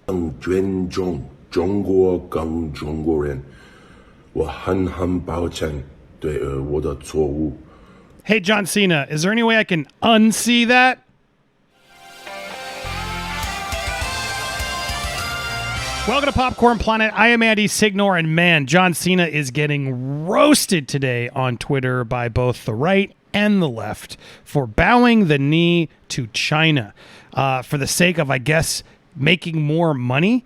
更尊重中国跟中国人，我很抱歉对我的错误。Hey, John Cena, is there any way I can unsee that? Welcome to Popcorn Planet. I am Andy Signore, and man, John Cena is getting roasted today on Twitter by both the right and the left for bowing the knee to China for the sake of, I guess, making more money.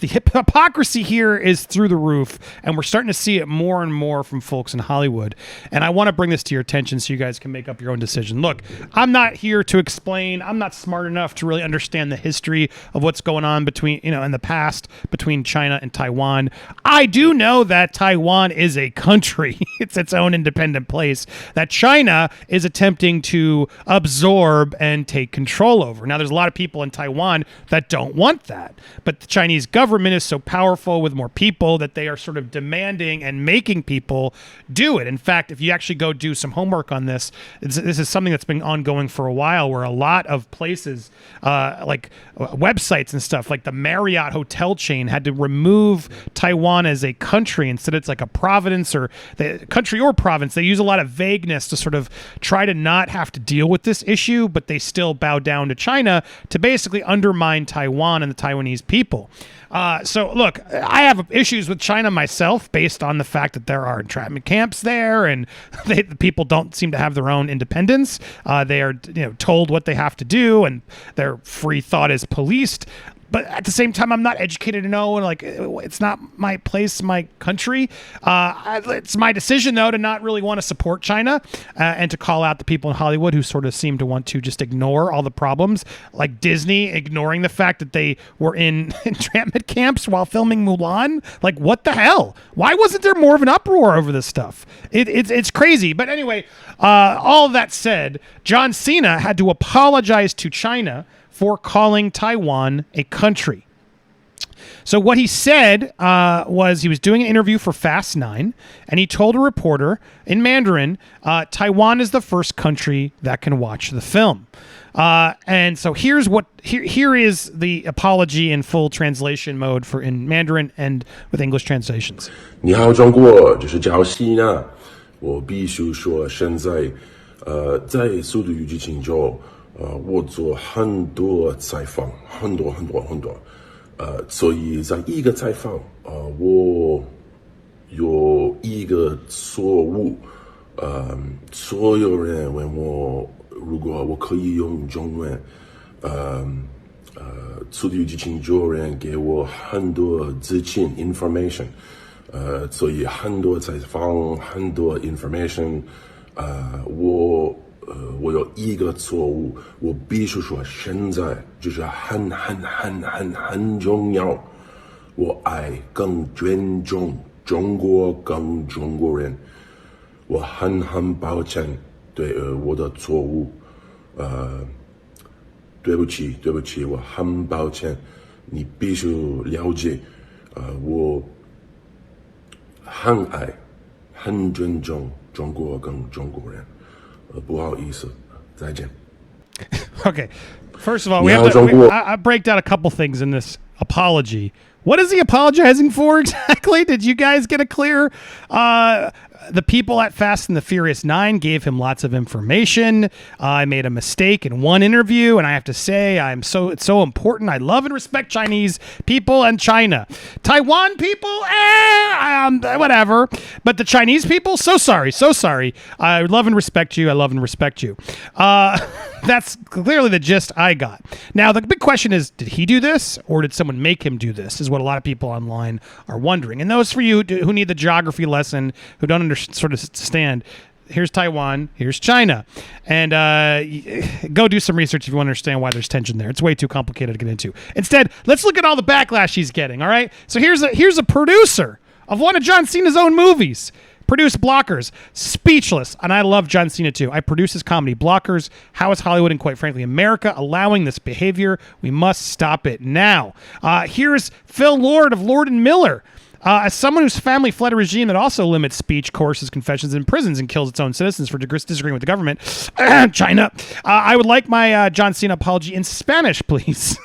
The hypocrisy here is through the roof, and we're starting to see it more and more from folks in Hollywood. And I want to bring this to your attention so you guys can make up your own decision. Look, I'm not here to explain. I'm not smart enough to really understand the history of what's going on between, in the past between China and Taiwan. I do know that Taiwan is a country. It's its own independent place that China is attempting to absorb and take control over. Now, there's a lot of people in Taiwan that don't want that, but the Chinese government is so powerful with more people that they are sort of demanding and making people do it. In fact, if you actually go do some homework on this is something that's been ongoing for a while, where a lot of places like websites and stuff like the Marriott hotel chain had to remove Taiwan as a country. Instead, it's like a province or the country or province. They use a lot of vagueness to sort of try to not have to deal with this issue, but they still bow down to China to basically undermine Taiwan and the Taiwanese people. So look, I have issues with China myself based on the fact that there are entrapment camps there, and the people don't seem to have their own independence. They are told what they have to do, and their free thought is policed. But at the same time, I'm not educated to know, like, it's not my place, my country. It's my decision, though, to not really want to support China and to call out the people in Hollywood who sort of seem to want to just ignore all the problems, like Disney ignoring the fact that they were in entrapment camps while filming Mulan. Like, what the hell? Why wasn't there more of an uproar over this stuff? It's crazy. But anyway, all that said, John Cena had to apologize to China for calling Taiwan a country. So what he said was he was doing an interview for Fast 9, and he told a reporter in Mandarin, Taiwan is the first country that can watch the film. And so here is the apology in full translation mode for in Mandarin and with English translations. 你好，中国，这是叫西娜。我必须说，现在在《速度与激情》中。我做很多采访，很多，所以在一个采访，我有一个错误，所有人问我，如果我可以用中文，速度与激情主人给我很多资讯 information，所以很多采访，很多 information，我有一个错误，我必须说，现在就是很重要。我爱更尊重中国跟中国人，我很抱歉对我的错误，对不起，我很抱歉，你必须了解，我很爱，很尊重中国跟中国人。不好意思，再见。Okay, first of all, I break down a couple things in this apology. What is he apologizing for exactly? Did you guys get a clear? The people at Fast and the Furious 9 gave him lots of information. I made a mistake in one interview, and I have to say it's so important. I love and respect Chinese people and China. Taiwan people, whatever. But the Chinese people, so sorry. I love and respect you. That's clearly the gist I got. Now, the big question is, did he do this, or did someone make him do this, is what a lot of people online are wondering. And those for you who need the geography lesson, who don't understand, here's Taiwan, here's China. And go do some research if you want to understand why there's tension there. It's way too complicated to get into. Instead, let's look at all the backlash he's getting, all right? So here's a producer of one of John Cena's own movies. Produced Blockers, speechless, and I love John Cena too. I produce his comedy Blockers. How is Hollywood and quite frankly America allowing this behavior? We must stop it now. Here's Phil Lord of Lord and Miller. As someone whose family fled a regime that also limits speech, coerces confessions in prisons, and kills its own citizens for disagreeing with the government, China, I would like my John Cena apology in Spanish, please.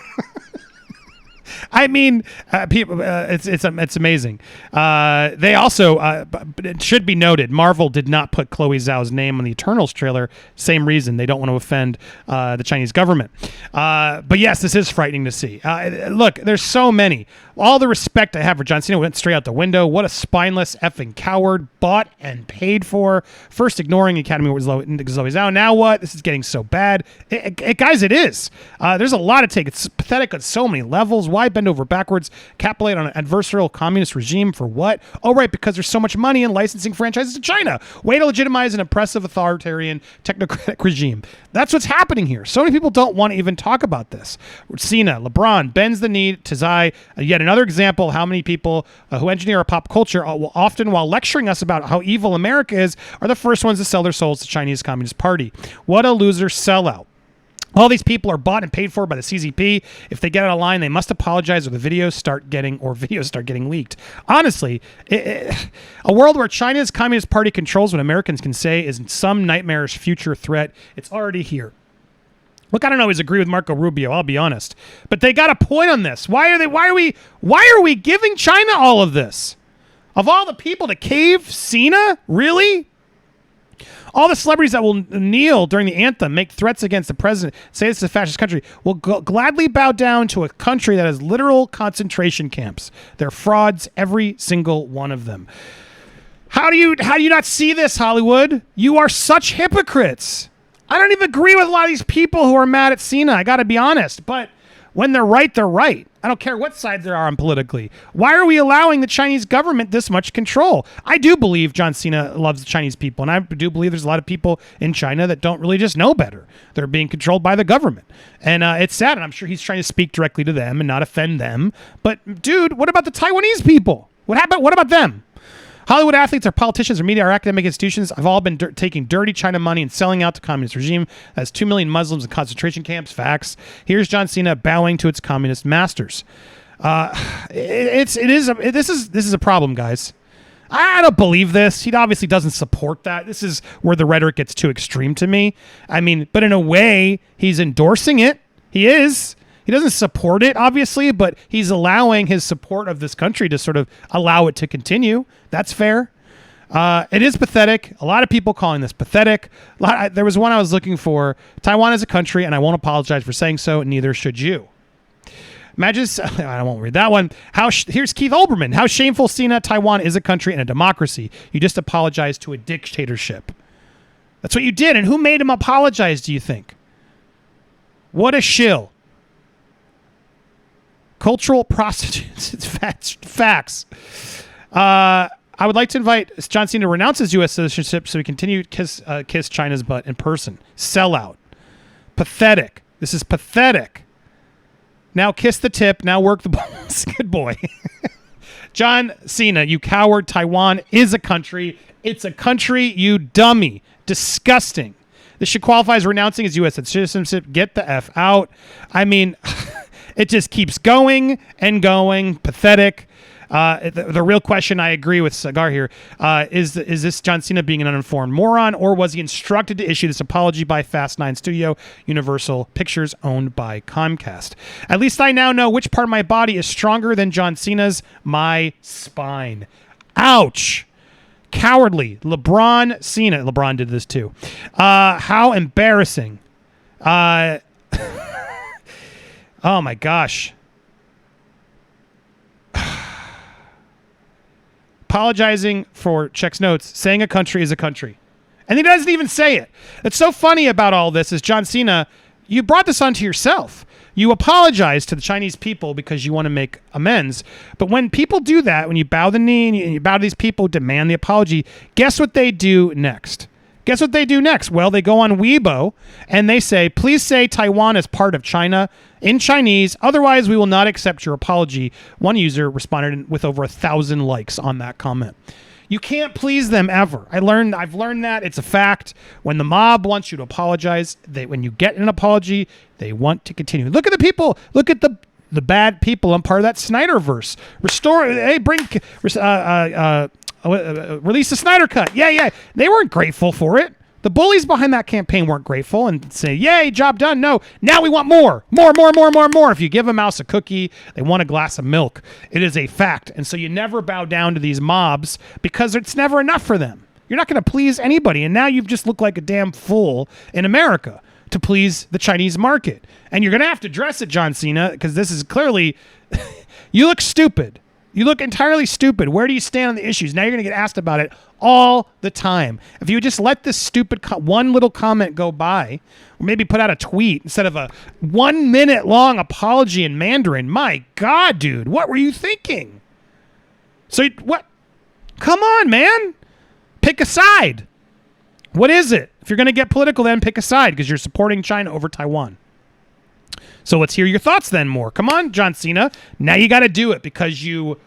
I mean, people, it's amazing. They also, but it should be noted, Marvel did not put Chloe Zhao's name on the Eternals trailer. Same reason, they don't want to offend the Chinese government. But yes, this is frightening to see. Look, there's so many. All the respect I have for John Cena went straight out the window. What a spineless effing coward, bought and paid for. First ignoring Academy Awards Chloe Zhao. Now what? This is getting so bad. Guys, it is. There's a lot to take. It's pathetic on so many levels. Why bend over backwards, capitulate on an adversarial communist regime for what? Oh, right, because there's so much money in licensing franchises to China. Way to legitimize an oppressive, authoritarian, technocratic regime. That's what's happening here. So many people don't want to even talk about this. Cena, LeBron, bends the knee to Zai. Yet another example of how many people who engineer our pop culture will often, while lecturing us about how evil America is, are the first ones to sell their souls to Chinese Communist Party. What a loser sellout. All these people are bought and paid for by the CCP. If they get out of line, they must apologize or videos start getting leaked. Honestly, a world where China's Communist Party controls what Americans can say is some nightmarish future threat. It's already here. Look, I don't always agree with Marco Rubio, I'll be honest. But they got a point on this. Why are we giving China all of this? Of all the people to cave, Cena? Really? All the celebrities that will kneel during the anthem, make threats against the president, say this is a fascist country, will gladly bow down to a country that has literal concentration camps. They're frauds, every single one of them. How do you not see this, Hollywood? You are such hypocrites. I don't even agree with a lot of these people who are mad at Cena. I got to be honest, but when they're right, they're right. I don't care what side they are on politically. Why are we allowing the Chinese government this much control? I do believe John Cena loves the Chinese people, and I do believe there's a lot of people in China that don't really just know better. They're being controlled by the government. And it's sad, and I'm sure he's trying to speak directly to them and not offend them. But, dude, what about the Taiwanese people? What about them? Hollywood athletes, our politicians, our media, our academic institutions have all been taking dirty China money and selling out to communist regime. That's 2 million Muslims in concentration camps. Facts. Here's John Cena bowing to its communist masters. This is a problem, guys. I don't believe this. He obviously doesn't support that. This is where the rhetoric gets too extreme to me. I mean, but in a way, he's endorsing it. He is. He doesn't support it, obviously, but he's allowing his support of this country to sort of allow it to continue. That's fair. It is pathetic. A lot of people calling this pathetic. There was one I was looking for. Taiwan is a country, and I won't apologize for saying so, and neither should you. Imagine, I won't read that one. Here's Keith Olbermann. How shameful, Cena. Taiwan is a country and a democracy. You just apologized to a dictatorship. That's what you did, and who made him apologize, do you think? What a shill. Cultural prostitutes. It's facts. I would like to invite John Cena to renounce his U.S. citizenship so he continue to kiss China's butt in person. Sellout. Pathetic. This is pathetic. Now kiss the tip. Now work the balls. Good boy. John Cena, you coward. Taiwan is a country. It's a country, you dummy. Disgusting. This should qualify as renouncing his U.S. citizenship. Get the F out. I mean... It just keeps going and going. Pathetic. The real question, I agree with Cigar here, is this John Cena being an uninformed moron, or was he instructed to issue this apology by Fast 9 Studio, Universal Pictures, owned by Comcast? At least I now know which part of my body is stronger than John Cena's. My spine. Ouch. Cowardly. Cena. LeBron did this too. How embarrassing. Oh my gosh. Apologizing for checks notes, saying a country is a country. And he doesn't even say it. It's so funny about all this is, John Cena, you brought this onto yourself. You apologize to the Chinese people because you want to make amends. But when people do that, when you bow the knee and you bow to these people, demand the apology, guess what they do next? Guess what they do next? Well, they go on Weibo and they say, please say Taiwan is part of China in Chinese. Otherwise, we will not accept your apology. One user responded with over 1,000 likes on that comment. You can't please them ever. I've learned that. It's a fact. When the mob wants you to apologize, when you get an apology, they want to continue. Look at the people. Look at the bad people. I'm part of that Snyderverse. Release the Snyder Cut. Yeah. They weren't grateful for it. The bullies behind that campaign weren't grateful and say, yay, job done. No, now we want more. If you give a mouse a cookie, they want a glass of milk. It is a fact. And so you never bow down to these mobs because it's never enough for them. You're not going to please anybody. And now you've just looked like a damn fool in America to please the Chinese market. And you're going to have to address it, John Cena, because this is clearly, you look stupid. You look entirely stupid. Where do you stand on the issues? Now you're going to get asked about it all the time. If you would just let this stupid one little comment go by, or maybe put out a tweet instead of a 1 minute long apology in Mandarin. My God, dude, what were you thinking? So what? Come on, man. Pick a side. What is it? If you're going to get political, then pick a side because you're supporting China over Taiwan. So let's hear your thoughts then more. Come on, John Cena. Now you got to do it because you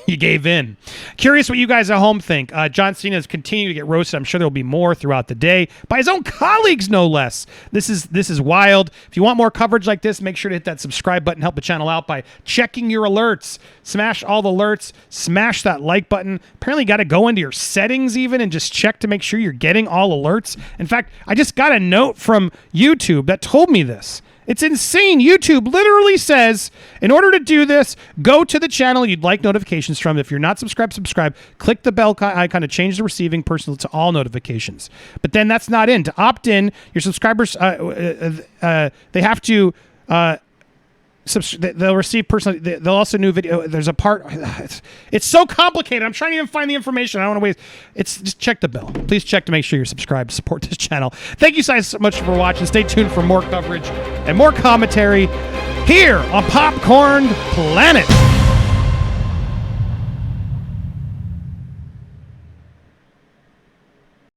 gave in. Curious what you guys at home think. John Cena is continuing to get roasted. I'm sure there'll be more throughout the day by his own colleagues, no less. This is wild. If you want more coverage like this, make sure to hit that subscribe button. Help the channel out by checking your alerts. Smash all the alerts. Smash that like button. Apparently, you got to go into your settings even and just check to make sure you're getting all alerts. In fact, I just got a note from YouTube that told me this. It's insane. YouTube literally says, in order to do this, go to the channel you'd like notifications from. If you're not subscribed, subscribe. Click the bell icon to change the receiving person to all notifications. But then that's not in. To opt in, your subscribers, they have to... they'll receive personally. They'll also new video. There's a part. It's so complicated. I'm trying to even find the information. I don't want to waste. It's just check the bell. Please check to make sure you're subscribed to support this channel. Thank you guys so much for watching. Stay tuned for more coverage and more commentary here on Popcorned Planet.